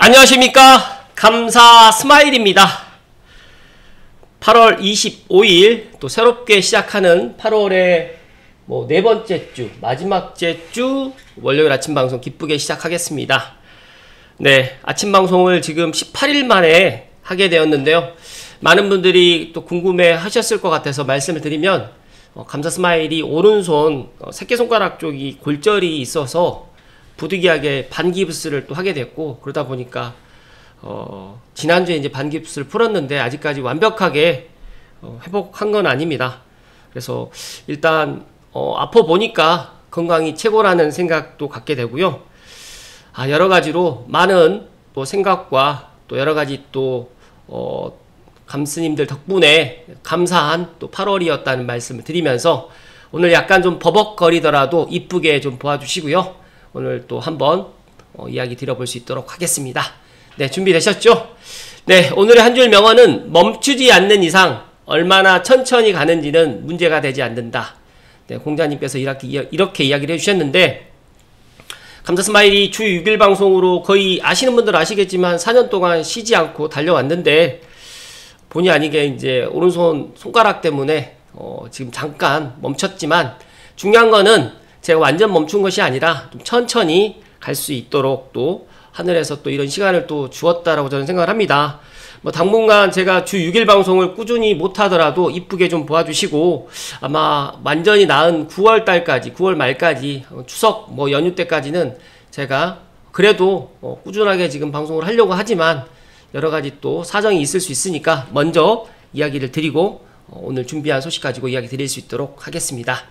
안녕하십니까, 감사 스마일입니다. 8월 25일 또 새롭게 시작하는 8월의 네 번째 주, 마지막째 주 월요일 아침 방송 기쁘게 시작하겠습니다. 네, 아침 방송을 지금 18일 만에 하게 되었는데요. 많은 분들이 또 궁금해 하셨을 것 같아서 말씀을 드리면, 감사 스마일이 오른손 새끼손가락 쪽이 골절이 있어서 부득이하게 반기부스를 또 하게 됐고, 그러다 보니까 지난주에 이제 반기부스를 풀었는데 아직까지 완벽하게 회복한 건 아닙니다. 그래서 일단 아파 보니까 건강이 최고라는 생각도 갖게 되고요. 여러 가지로 많은 또 생각과 또 여러 가지 또 감스님들 덕분에 감사한 또 8월이었다는 말씀을 드리면서, 오늘 약간 좀 버벅거리더라도 이쁘게 좀 보아주시고요. 오늘 또 한번 이야기 드려볼 수 있도록 하겠습니다. 네, 준비되셨죠? 네, 오늘의 한 줄 명언은 멈추지 않는 이상 얼마나 천천히 가는지는 문제가 되지 않는다. 네, 공자님께서 이렇게 이야기를 해주셨는데, 감사 스마일이 주 6일 방송으로 거의 아시는 분들은 아시겠지만 4년 동안 쉬지 않고 달려왔는데, 본의 아니게 이제 오른손 손가락 때문에 지금 잠깐 멈췄지만, 중요한 거는 제가 완전 멈춘 것이 아니라 좀 천천히 갈 수 있도록 또 하늘에서 또 이런 시간을 또 주었다라고 저는 생각을 합니다. 당분간 제가 주 6일 방송을 꾸준히 못하더라도 이쁘게 좀 보아주시고, 아마 완전히 나은 9월 달까지, 9월 말까지, 추석 연휴 때까지는 제가 그래도 꾸준하게 지금 방송을 하려고 하지만 여러 가지 또 사정이 있을 수 있으니까 먼저 이야기를 드리고 오늘 준비한 소식 가지고 이야기 드릴 수 있도록 하겠습니다.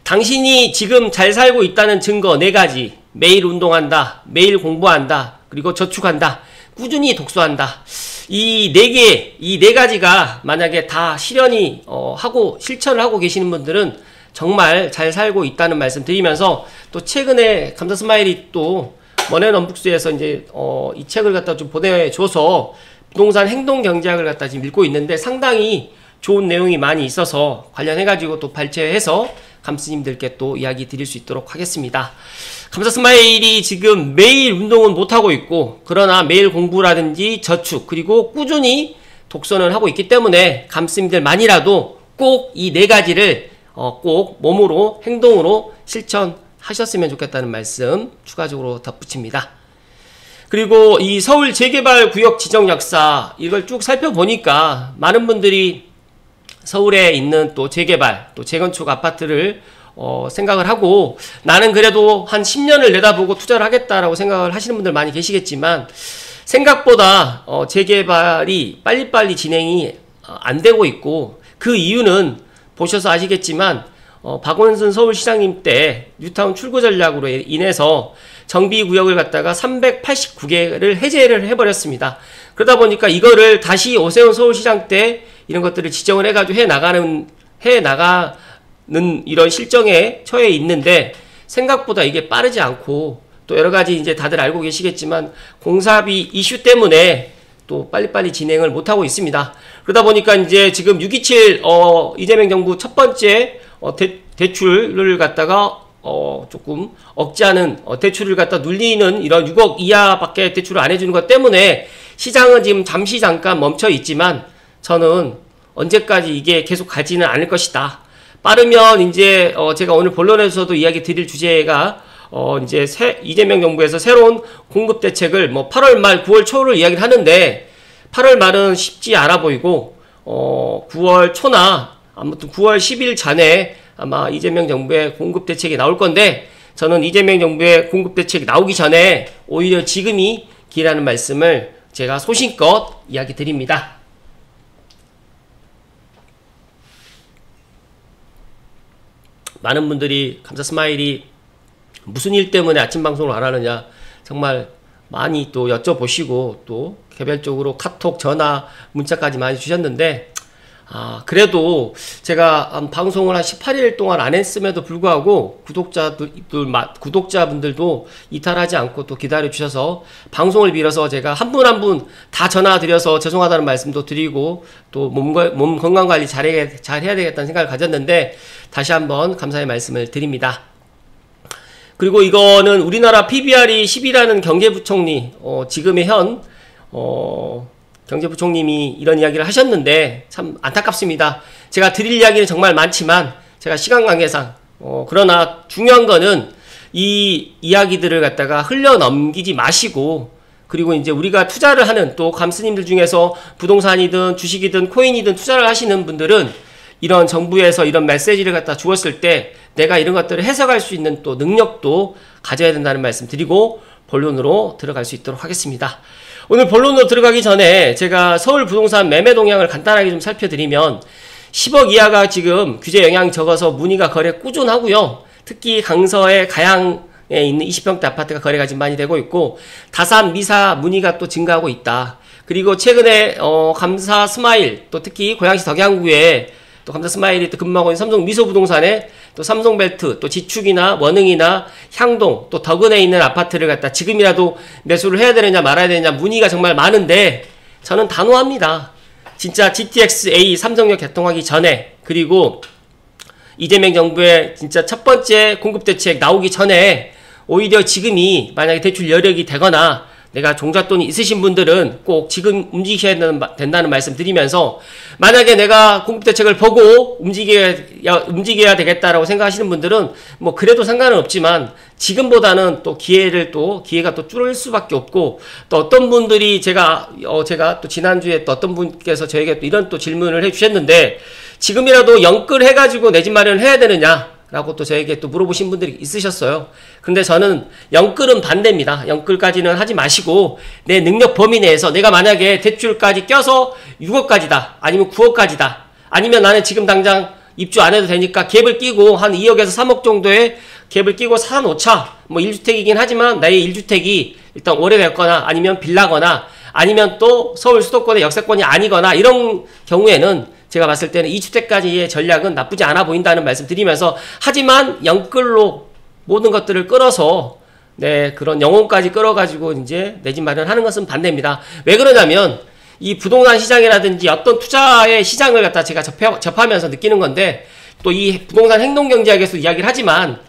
당신이 지금 잘 살고 있다는 증거 4가지. 매일 운동한다, 매일 공부한다, 그리고 저축한다, 꾸준히 독서한다. 이 4개, 이 4가지가 만약에 다 실현이 하고 실천을 하고 계시는 분들은 정말 잘 살고 있다는 말씀 드리면서, 또 최근에 감사 스마일이 또 머니넘북스에서 이제 이 책을 갖다 좀 보내줘서 부동산 행동 경제학을 갖다 지금 읽고 있는데, 상당히 좋은 내용이 많이 있어서 관련해가지고 또 발췌해서 감스님들께 또 이야기 드릴 수 있도록 하겠습니다. 감사 스마일이 지금 매일 운동은 못하고 있고, 그러나 매일 공부라든지 저축, 그리고 꾸준히 독서는 하고 있기 때문에 감스님들만이라도 꼭 이 4가지를 꼭 몸으로, 행동으로 실천하셨으면 좋겠다는 말씀 추가적으로 덧붙입니다. 그리고 이 서울 재개발 구역 지정 역사, 이걸 쭉 살펴보니까 많은 분들이 서울에 있는 또 재개발, 또 재건축 아파트를 생각을 하고, 나는 그래도 한 10년을 내다보고 투자를 하겠다라고 생각을 하시는 분들 많이 계시겠지만, 생각보다 재개발이 빨리빨리 진행이 안 되고 있고, 그 이유는 보셔서 아시겠지만 박원순 서울시장님 때 뉴타운 출구 전략으로 인해서 정비구역을 갖다가 389개를 해제를 해버렸습니다. 그러다 보니까 이거를 다시 오세훈 서울시장 때 이런 것들을 지정을 해가지고 해나가는 이런 실정에 처해 있는데, 생각보다 이게 빠르지 않고, 또 여러가지 이제 다들 알고 계시겠지만 공사비 이슈 때문에 또 빨리빨리 진행을 못하고 있습니다. 그러다 보니까 이제 지금 627 이재명 정부 첫 번째 대출을 갖다가 조금 억제하는 대출을 갖다 눌리는 이런 6억 이하밖에 대출을 안 해주는 것 때문에 시장은 지금 잠시 잠깐 멈춰 있지만, 저는 언제까지 이게 계속 가지는 않을 것이다. 빠르면 이제 제가 오늘 본론에서도 이야기 드릴 주제가 이제 이재명 정부에서 새로운 공급 대책을 8월 말 9월 초를 이야기를 하는데, 8월 말은 쉽지 않아 보이고 9월 초나 아무튼 9월 10일 전에 아마 이재명 정부의 공급 대책이 나올 건데, 저는 이재명 정부의 공급 대책이 나오기 전에 오히려 지금이 기라는 말씀을 제가 소신껏 이야기 드립니다. 많은 분들이 감사 스마일이 무슨 일 때문에 아침 방송을 안 하느냐 정말 많이 또 여쭤보시고, 또 개별적으로 카톡, 전화, 문자까지 많이 주셨는데, 그래도 제가 방송을 한 18일 동안 안 했음에도 불구하고 구독자분들도 이탈하지 않고 또 기다려주셔서, 방송을 빌어서 제가 한 분 한 분 다 전화드려서 죄송하다는 말씀도 드리고, 또 몸 건강관리 잘 해야 되겠다는 생각을 가졌는데, 다시 한번 감사의 말씀을 드립니다. 그리고 이거는 우리나라 PBR이 10이라는 경제부총리, 지금의 현, 경제부총님이 이런 이야기를 하셨는데, 참 안타깝습니다. 제가 드릴 이야기는 정말 많지만, 제가 시간 관계상, 그러나 중요한 거는 이 이야기들을 갖다가 흘려 넘기지 마시고, 그리고 이제 우리가 투자를 하는 또 감스님들 중에서 부동산이든 주식이든 코인이든 투자를 하시는 분들은 이런 정부에서 이런 메시지를 갖다 주었을 때 내가 이런 것들을 해석할 수 있는 또 능력도 가져야 된다는 말씀 드리고 본론으로 들어갈 수 있도록 하겠습니다. 오늘 본론으로 들어가기 전에 제가 서울 부동산 매매 동향을 간단하게 좀 살펴드리면 10억 이하가 지금 규제 영향이 적어서 문의가 거래 꾸준하고요. 특히 강서의 가양에 있는 20평대 아파트가 거래가 지금 많이 되고 있고 다산, 미사 문의가 또 증가하고 있다. 그리고 최근에 감사 스마일 또 특히 고양시 덕양구에 또 감사 스마일이 또 근무하고 있는 삼성 미소부동산에 또 삼성벨트 또 지축이나 원흥이나 향동 또 덕은에 있는 아파트를 갖다 지금이라도 매수를 해야 되느냐 말아야 되느냐 문의가 정말 많은데 저는 단호합니다. 진짜 GTX-A 삼성역 개통하기 전에 그리고 이재명 정부의 진짜 첫 번째 공급대책 나오기 전에 오히려 지금이 만약에 대출 여력이 되거나 내가 종잣돈이 있으신 분들은 꼭 지금 움직이셔야 된다는 말씀 드리면서 만약에 내가 공급대책을 보고 움직여야 되겠다라고 생각하시는 분들은 뭐 그래도 상관은 없지만 지금보다는 또 기회가 또 줄을 수밖에 없고 또 어떤 분들이 제가 또 지난주에 또 어떤 분께서 저에게 또 이런 또 질문을 해주셨는데 지금이라도 영끌 해가지고 내 집 마련을 해야 되느냐 라고 또 저에게 또 물어보신 분들이 있으셨어요. 근데 저는 영끌은 반대입니다. 영끌까지는 하지 마시고 내 능력 범위 내에서 내가 만약에 대출까지 껴서 6억까지다 아니면 9억까지다 아니면 나는 지금 당장 입주 안 해도 되니까 갭을 끼고 한 2억에서 3억 정도의 갭을 끼고 사놓자. 뭐 1주택이긴 하지만 나의 1주택이 일단 오래됐거나 아니면 빌라거나 아니면 또 서울 수도권의 역세권이 아니거나 이런 경우에는 제가 봤을 때는 2주택까지의 전략은 나쁘지 않아 보인다는 말씀 드리면서 하지만 영끌로 모든 것들을 끌어서 그런 영혼까지 끌어가지고 이제 내 집 마련하는 것은 반대입니다. 왜 그러냐면 이 부동산 시장이라든지 어떤 투자의 시장을 갖다 제가 접하면서 느끼는 건데 또 이 부동산 행동경제학에서 이야기를 하지만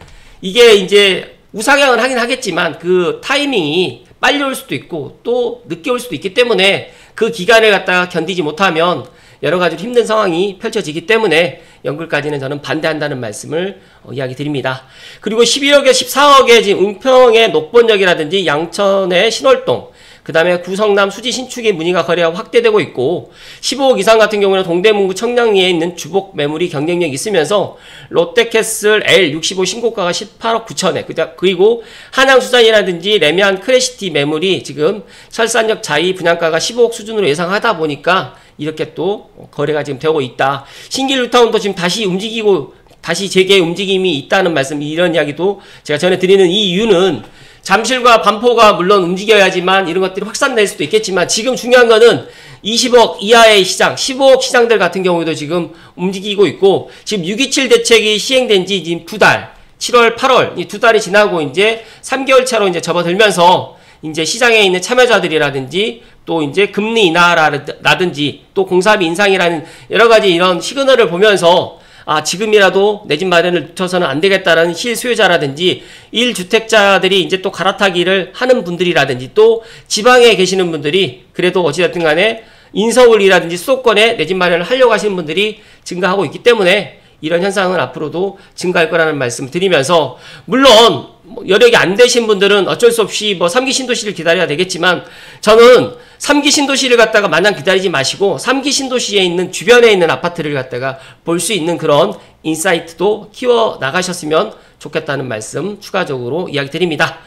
이게 이제 우상향을 하긴 하겠지만 그 타이밍이 빨리 올 수도 있고 또 늦게 올 수도 있기 때문에 그 기간을 갖다가 견디지 못하면 여러 가지로 힘든 상황이 펼쳐지기 때문에 영끌까지는 저는 반대한다는 말씀을 이야기 드립니다. 그리고 11억에 14억에 지금 은평의 녹본역이라든지 양천의 신월동 그 다음에 구성남 수지 신축의 문의가 거래가 확대되고 있고 15억 이상 같은 경우는 동대문구 청량리에 있는 주복 매물이 경쟁력이 있으면서 롯데캐슬 L65 신고가가 18억 9천에 그리고 한양수산이라든지 레미안 크래시티 매물이 지금 설산역 자이 분양가가 15억 수준으로 예상하다 보니까 이렇게 또 거래가 지금 되고 있다. 신길 뉴타운도 지금 다시 재개 움직임이 있다는 말씀 이런 이야기도 제가 전해드리는 이 이유는 잠실과 반포가 물론 움직여야지만 이런 것들이 확산될 수도 있겠지만 지금 중요한 거는 20억 이하의 시장, 15억 시장들 같은 경우에도 지금 움직이고 있고 지금 6.27 대책이 시행된 지 지금 2달, 7월, 8월 이 2달이 지나고 이제 3개월 차로 이제 접어들면서 이제 시장에 있는 참여자들이라든지 또 이제 금리 인하라든지 또 공사비 인상이라는 여러 가지 이런 시그널을 보면서 지금이라도 내 집 마련을 늦춰서는 안 되겠다라는 실수요자라든지 1주택자들이 이제 또 갈아타기를 하는 분들이라든지 또 지방에 계시는 분들이 그래도 어찌됐든 간에 인서울이라든지 수도권에 내 집 마련을 하려고 하시는 분들이 증가하고 있기 때문에 이런 현상은 앞으로도 증가할 거라는 말씀 드리면서 물론 여력이 안 되신 분들은 어쩔 수 없이 3기 신도시를 기다려야 되겠지만 저는 3기 신도시를 갖다가 마냥 기다리지 마시고 3기 신도시에 있는 주변에 있는 아파트를 갖다가 볼 수 있는 그런 인사이트도 키워 나가셨으면 좋겠다는 말씀 추가적으로 이야기 드립니다.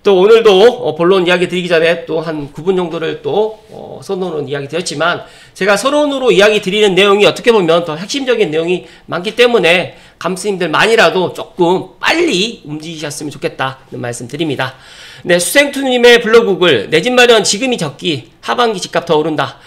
또 오늘도 본론 이야기 드리기 전에 또 한 9분 정도를 또 서론으로 이야기 드렸지만 제가 서론으로 이야기 드리는 내용이 어떻게 보면 더 핵심적인 내용이 많기 때문에 감스님들만이라도 조금 빨리 움직이셨으면 좋겠다는 말씀 드립니다. 네, 수생투님의 블로그글 내 집 마련 지금이 적기 하반기 집값 더 오른다.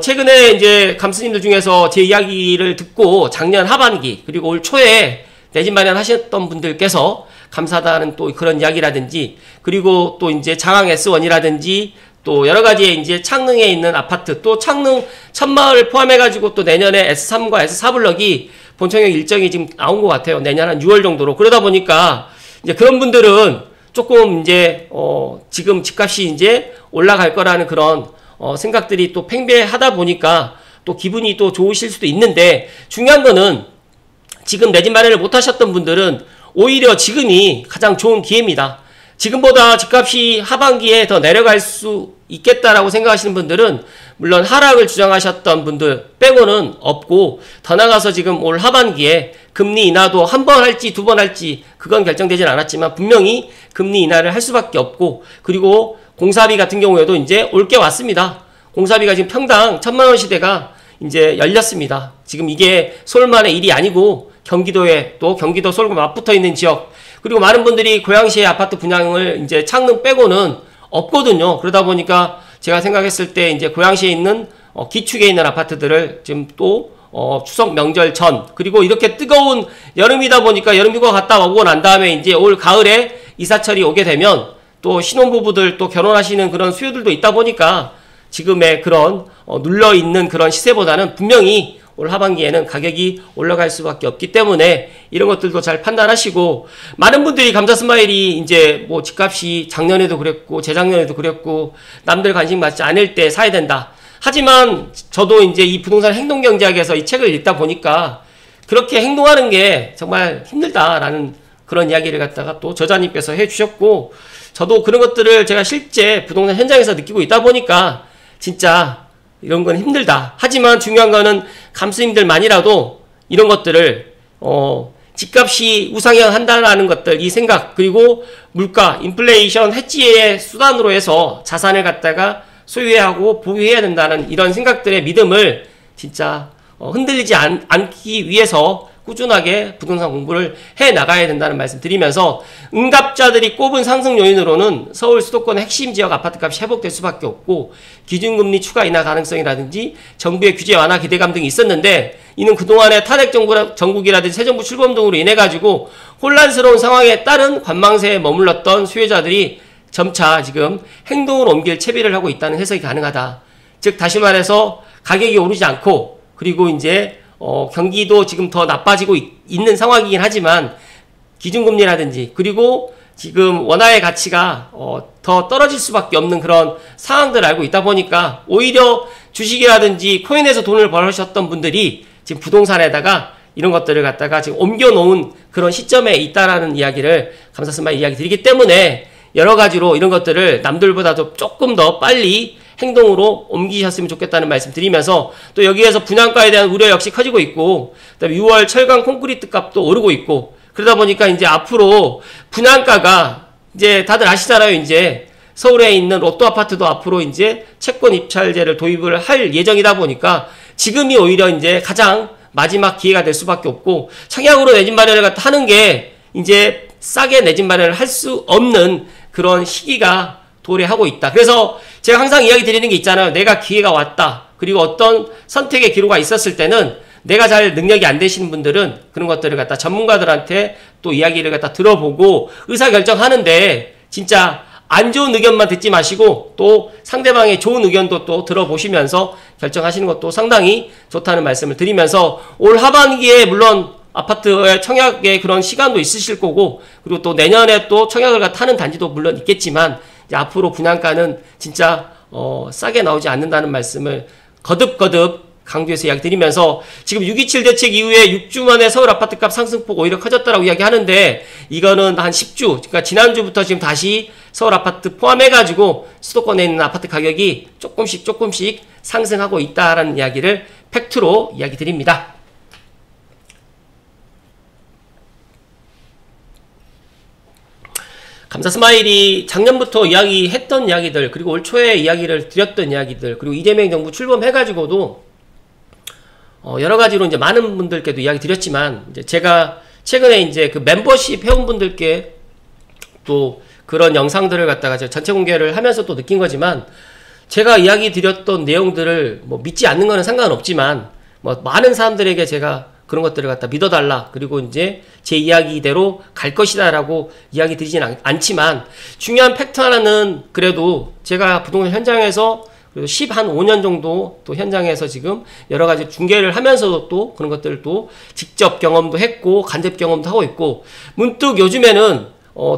최근에 이제 감스님들 중에서 제 이야기를 듣고 작년 하반기 그리고 올 초에 내 집 마련 하셨던 분들께서 감사하다는 또 그런 이야기라든지 그리고 또 이제 장항 S1이라든지 또 여러 가지의 이제 창릉에 있는 아파트 또 창릉 천마을 포함해가지고 또 내년에 S3과 S4 블럭이 본청역 일정이 지금 나온 것 같아요. 내년 한 6월 정도로. 그러다 보니까 이제 그런 분들은 조금 이제 지금 집값이 이제 올라갈 거라는 그런 생각들이 또 팽배하다 보니까 또 기분이 또 좋으실 수도 있는데, 중요한 거는 지금 내 집 마련을 못 하셨던 분들은 오히려 지금이 가장 좋은 기회입니다. 지금보다 집값이 하반기에 더 내려갈 수 있겠다라고 생각하시는 분들은 물론 하락을 주장하셨던 분들 빼고는 없고, 더 나가서 지금 올 하반기에 금리 인하도 한 번 할지 두 번 할지 그건 결정되진 않았지만 분명히 금리 인하를 할 수밖에 없고, 그리고 공사비 같은 경우에도 이제 올 게 왔습니다. 공사비가 지금 평당 1,000만원 시대가 이제 열렸습니다. 지금 이게 서울만의 일이 아니고 경기도에, 또 경기도 서울과 맞붙어 있는 지역, 그리고 많은 분들이 고양시의 아파트 분양을 이제 창릉 빼고는 없거든요. 그러다 보니까 제가 생각했을 때 이제 고양시에 있는 기축에 있는 아파트들을 지금 또 추석 명절 전, 그리고 이렇게 뜨거운 여름이다 보니까 여름휴가 갔다 오고 난 다음에 이제 올 가을에 이사철이 오게 되면 또 신혼부부들 또 결혼하시는 그런 수요들도 있다 보니까 지금의 그런 눌러있는 그런 시세보다는 분명히 올 하반기에는 가격이 올라갈 수밖에 없기 때문에 이런 것들도 잘 판단하시고, 많은 분들이 감자스마일이 이제 뭐 집값이 작년에도 그랬고 재작년에도 그랬고 남들 관심 받지 않을 때 사야 된다. 하지만 저도 이제 이 부동산 행동경제학에서 이 책을 읽다 보니까 그렇게 행동하는 게 정말 힘들다라는 그런 이야기를 갖다가 또 저자님께서 해주셨고, 저도 그런 것들을 제가 실제 부동산 현장에서 느끼고 있다 보니까 진짜 이런 건 힘들다. 하지만 중요한 거는 감수님들만이라도 이런 것들을 집값이 우상향한다라는 것들, 이 생각, 그리고 물가, 인플레이션 해지의 수단으로 해서 자산을 갖다가 소유하고 보유해야 된다는 이런 생각들의 믿음을 진짜 흔들리지 않기 위해서 꾸준하게 부동산 공부를 해 나가야 된다는 말씀 드리면서, 응답자들이 꼽은 상승 요인으로는 서울 수도권의 핵심 지역 아파트값이 회복될 수밖에 없고, 기준금리 추가 인하 가능성이라든지 정부의 규제 완화 기대감 등이 있었는데, 이는 그동안의 탄핵 정국이라든지 새 정부 출범 등으로 인해 가지고 혼란스러운 상황에 따른 관망세에 머물렀던 수요자들이 점차 지금 행동으로 옮길 채비를 하고 있다는 해석이 가능하다. 즉 다시 말해서 가격이 오르지 않고, 그리고 이제 경기도 지금 더 나빠지고 있는 상황이긴 하지만 기준금리라든지 그리고 지금 원화의 가치가 더 떨어질 수밖에 없는 그런 상황들을 알고 있다 보니까 오히려 주식이라든지 코인에서 돈을 벌으셨던 분들이 지금 부동산에다가 이런 것들을 갖다가 지금 옮겨놓은 그런 시점에 있다라는 이야기를 감사스마일 이야기 드리기 때문에, 여러 가지로 이런 것들을 남들보다도 조금 더 빨리 행동으로 옮기셨으면 좋겠다는 말씀 드리면서, 또 여기에서 분양가에 대한 우려 역시 커지고 있고, 그다음에 6월 철강 콘크리트 값도 오르고 있고, 그러다 보니까 이제 앞으로 분양가가 이제 다들 아시잖아요. 이제 서울에 있는 로또 아파트도 앞으로 이제 채권 입찰제를 도입을 할 예정이다 보니까 지금이 오히려 이제 가장 마지막 기회가 될 수밖에 없고, 청약으로 내 집 마련을 갖다 하는 게 이제 싸게 내 집 마련을 할 수 없는 그런 시기가 도래하고 있다. 그래서 제가 항상 이야기 드리는 게 있잖아요. 내가 기회가 왔다. 그리고 어떤 선택의 기로가 있었을 때는 내가 잘 능력이 안 되시는 분들은 그런 것들을 갖다 전문가들한테 또 이야기를 갖다 들어보고 의사결정하는데, 진짜 안 좋은 의견만 듣지 마시고 또 상대방의 좋은 의견도 또 들어보시면서 결정하시는 것도 상당히 좋다는 말씀을 드리면서, 올 하반기에 물론 아파트의 청약의 그런 시간도 있으실 거고, 그리고 또 내년에 또 청약을 갖다 하는 단지도 물론 있겠지만 이제 앞으로 분양가는 진짜 싸게 나오지 않는다는 말씀을 거듭거듭 강조해서 이야기 드리면서, 지금 6.27 대책 이후에 6주 만에 서울 아파트값 상승폭 오히려 커졌다라고 이야기하는데, 이거는 한 10주, 그러니까 지난주부터 지금 다시 서울 아파트 포함해가지고 수도권에 있는 아파트 가격이 조금씩 상승하고 있다라는 이야기를 팩트로 이야기 드립니다. 감사스마일이 작년부터 이야기했던 이야기들, 그리고 올 초에 이야기를 드렸던 이야기들, 그리고 이재명 정부 출범해가지고도 여러 가지로 이제 많은 분들께도 이야기 드렸지만, 이제 제가 최근에 이제 그 멤버십 회원분들께 또 그런 영상들을 갖다가 제가 전체 공개를 하면서 또 느낀 거지만, 제가 이야기 드렸던 내용들을 뭐 믿지 않는 거는 상관없지만, 뭐 많은 사람들에게 제가 그런 것들을 갖다 믿어달라, 그리고 이제 제 이야기대로 갈 것이다 라고 이야기 드리진 않지만, 중요한 팩트 하나는 그래도 제가 부동산 현장에서 15년 정도 또 현장에서 지금 여러 가지 중개를 하면서도 또 그런 것들을 또 직접 경험도 했고 간접 경험도 하고 있고, 문득 요즘에는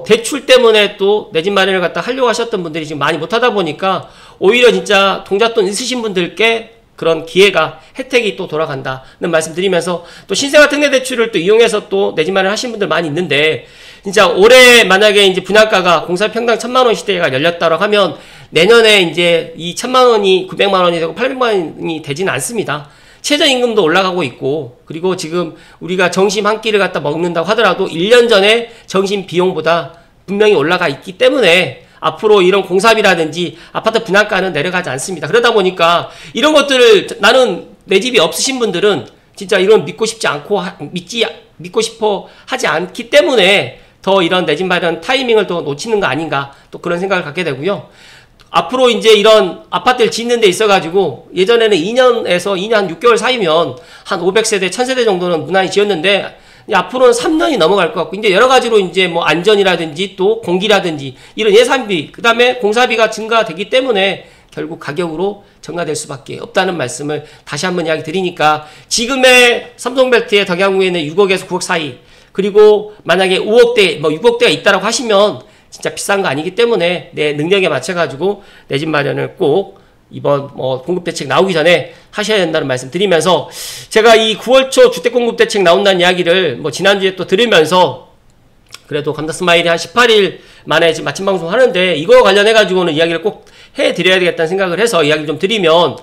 대출 때문에 또 내 집 마련을 갖다 하려고 하셨던 분들이 지금 많이 못하다 보니까 오히려 진짜 동잣돈 있으신 분들께 그런 기회가, 혜택이 또 돌아간다는 말씀 드리면서, 또 신생아 특례 대출을 또 이용해서 또 내 집 마련 하신 분들 많이 있는데, 진짜 올해 만약에 이제 분양가가 공사 평당 1000만원 시대가 열렸다고 하면 내년에 이제 이 1000만원이 900만원이 되고 800만원이 되지는 않습니다. 최저임금도 올라가고 있고, 그리고 지금 우리가 정심 한 끼를 갖다 먹는다고 하더라도 1년 전에 정심 비용보다 분명히 올라가 있기 때문에 앞으로 이런 공사비라든지 아파트 분양가는 내려가지 않습니다. 그러다 보니까 이런 것들을, 나는 내 집이 없으신 분들은 진짜 이런 믿고 싶어 하지 않기 때문에 더 이런 내 집 마련 타이밍을 또 놓치는 거 아닌가, 또 그런 생각을 갖게 되고요. 앞으로 이제 이런 아파트를 짓는 데 있어가지고 예전에는 2년에서 2년 한 6개월 사이면 한 500세대, 1000세대 정도는 무난히 지었는데, 앞으로는 3년이 넘어갈 것 같고, 이제 여러 가지로 이제 뭐 안전이라든지 또 공기라든지 이런 예산비, 그 다음에 공사비가 증가되기 때문에 결국 가격으로 증가될 수밖에 없다는 말씀을 다시 한번 이야기 드리니까, 지금의 삼성벨트의 덕양구에는 6억에서 9억 사이, 그리고 만약에 5억대, 뭐 6억대가 있다라고 하시면 진짜 비싼 거 아니기 때문에 내 능력에 맞춰가지고 내 집 마련을 꼭 이번 공급대책 나오기 전에 하셔야 된다는 말씀 드리면서, 제가 이 9월 초 주택공급대책 나온다는 이야기를 지난주에 또 들으면서, 그래도 감사스마일이 한 18일 만에 지금 마침 방송 하는데, 이거 관련해가지고는 이야기를 꼭 해드려야 되겠다는 생각을 해서 이야기를 좀 드리면,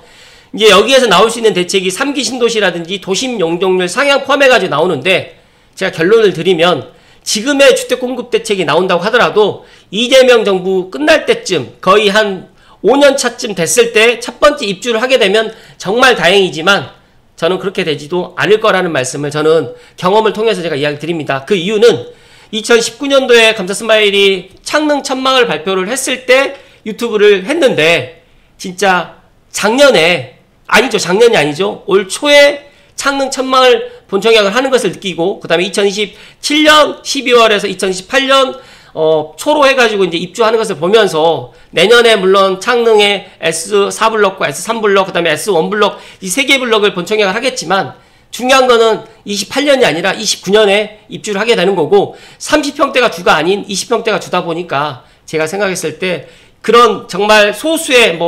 이제 여기에서 나올 수 있는 대책이 3기 신도시라든지 도심 용적률 상향 포함해가지고 나오는데, 제가 결론을 드리면, 지금의 주택공급대책이 나온다고 하더라도 이재명 정부 끝날 때쯤, 거의 한 5년 차쯤 됐을 때 첫 번째 입주를 하게 되면 정말 다행이지만, 저는 그렇게 되지도 않을 거라는 말씀을 저는 경험을 통해서 제가 이야기 드립니다. 그 이유는 2019년도에 감사스마일이 창능 천막을 발표를 했을 때 유튜브를 했는데, 진짜 작년이 아니죠. 올 초에 창능 천막을 본청약을 하는 것을 느끼고, 그 다음에 2027년 12월에서 2028년 초로 해가지고 이제 입주하는 것을 보면서, 내년에 물론 창능에 S4블럭과 S3블럭, 그 다음에 S1블럭, 이 3개 블럭을 본청약을 하겠지만, 중요한 거는 28년이 아니라 29년에 입주를 하게 되는 거고, 30평대가 주가 아닌 20평대가 주다 보니까, 제가 생각했을 때 그런 정말 소수의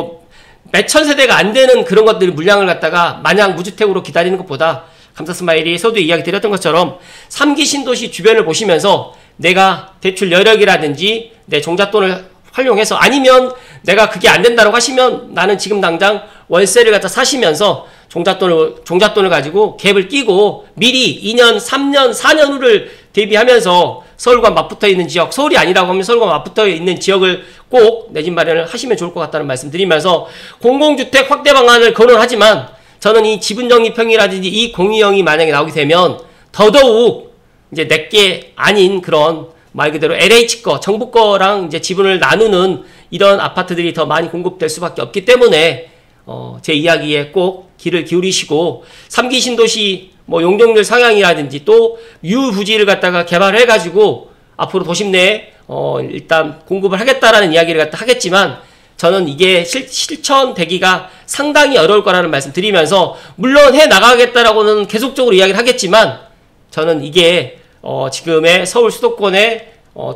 몇천 세대가 안 되는 그런 것들 물량을 갖다가 마냥 무주택으로 기다리는 것보다, 감사스마일이 서두에 이야기 드렸던 것처럼 3기 신도시 주변을 보시면서 내가 대출 여력이라든지 내 종잣돈을 활용해서, 아니면 내가 그게 안 된다고 하시면 나는 지금 당장 월세를 갖다 사시면서 종잣돈을 가지고 갭을 끼고 미리 2년, 3년, 4년 후를 대비하면서 서울과 맞붙어 있는 지역, 서울이 아니라고 하면 서울과 맞붙어 있는 지역을 꼭 내 집 마련을 하시면 좋을 것 같다는 말씀 드리면서, 공공주택 확대 방안을 거론하지만 저는 이 지분정립형이라든지 이 공유형이 만약에 나오게 되면 더더욱 이제 내게 아닌 그런 말 그대로 LH 거, 정부 거랑 이제 지분을 나누는 이런 아파트들이 더 많이 공급될 수밖에 없기 때문에 제 이야기에 꼭 귀를 기울이시고, 3기 신도시 용적률 상향이라든지 또 유부지를 갖다가 개발해 가지고 앞으로 도심 내에 일단 공급을 하겠다라는 이야기를 갖다 하겠지만, 저는 이게 실천되기가 상당히 어려울 거라는 말씀 드리면서, 물론 해 나가겠다라고는 계속적으로 이야기를 하겠지만, 저는 이게 지금의 서울 수도권의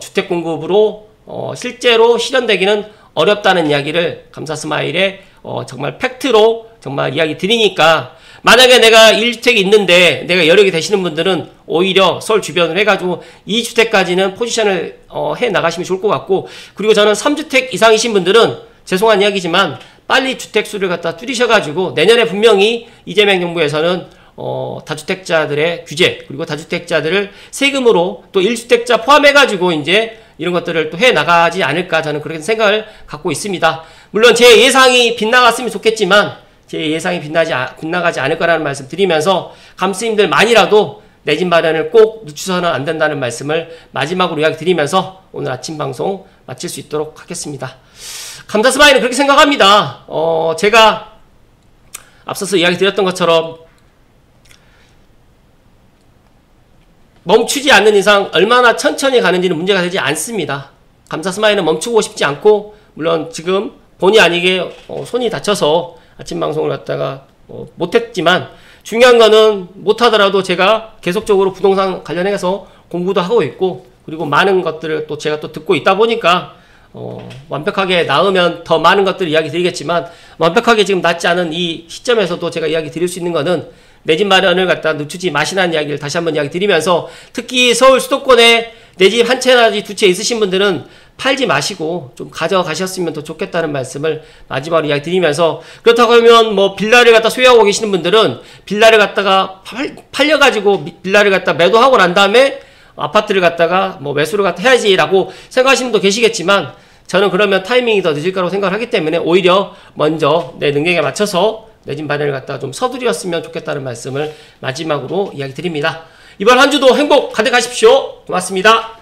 주택 공급으로 실제로 실현되기는 어렵다는 이야기를 감사스마일에 정말 팩트로 정말 이야기 드리니까, 만약에 내가 1주택이 있는데 내가 여력이 되시는 분들은 오히려 서울 주변으로 해가지고 2주택까지는 포지션을 해 나가시면 좋을 것 같고, 그리고 저는 3주택 이상이신 분들은 죄송한 이야기지만 빨리 주택수를 갖다 줄이셔가지고, 내년에 분명히 이재명 정부에서는 다주택자들의 규제, 그리고 다주택자들을 세금으로 또 1주택자 포함해가지고 이제 이런 것들을 또 해 나가지 않을까, 저는 그렇게 생각을 갖고 있습니다. 물론 제 예상이 빗나갔으면 좋겠지만, 제 예상이 빗나가지 않을 거라는 말씀 드리면서, 감스님들만이라도 내 집 마련을 꼭 늦추서는 안 된다는 말씀을 마지막으로 이야기 드리면서 오늘 아침 방송 마칠 수 있도록 하겠습니다. 감사스마일은 그렇게 생각합니다. 제가 앞서서 이야기 드렸던 것처럼 멈추지 않는 이상 얼마나 천천히 가는지는 문제가 되지 않습니다. 감사스마일은 멈추고 싶지 않고, 물론 지금 본의 아니게 손이 다쳐서 아침 방송을 갖다가 못했지만, 중요한 거는 못하더라도 제가 계속적으로 부동산 관련해서 공부도 하고 있고, 그리고 많은 것들을 또 제가 또 듣고 있다 보니까 완벽하게 나으면 더 많은 것들을 이야기 드리겠지만, 완벽하게 지금 낫지 않은 이 시점에서도 제가 이야기 드릴 수 있는 거는 내 집 마련을 갖다 늦추지 마시라는 이야기를 다시 한번 이야기 드리면서, 특히 서울 수도권에 내 집 한 채나 두 채 있으신 분들은 팔지 마시고 좀 가져가셨으면 더 좋겠다는 말씀을 마지막으로 이야기 드리면서, 그렇다고 하면 뭐 빌라를 갖다 소유하고 계시는 분들은 빌라를 갖다가 팔려가지고 빌라를 갖다 매도하고 난 다음에 아파트를 갖다가 뭐 매수를 갖다 해야지라고 생각하시는 분도 계시겠지만, 저는 그러면 타이밍이 더 늦을 거라고 생각을 하기 때문에 오히려 먼저 내 능력에 맞춰서 내 집 마련을 갖다가 좀 서두르었으면 좋겠다는 말씀을 마지막으로 이야기 드립니다. 이번 한 주도 행복 가득하십시오. 고맙습니다.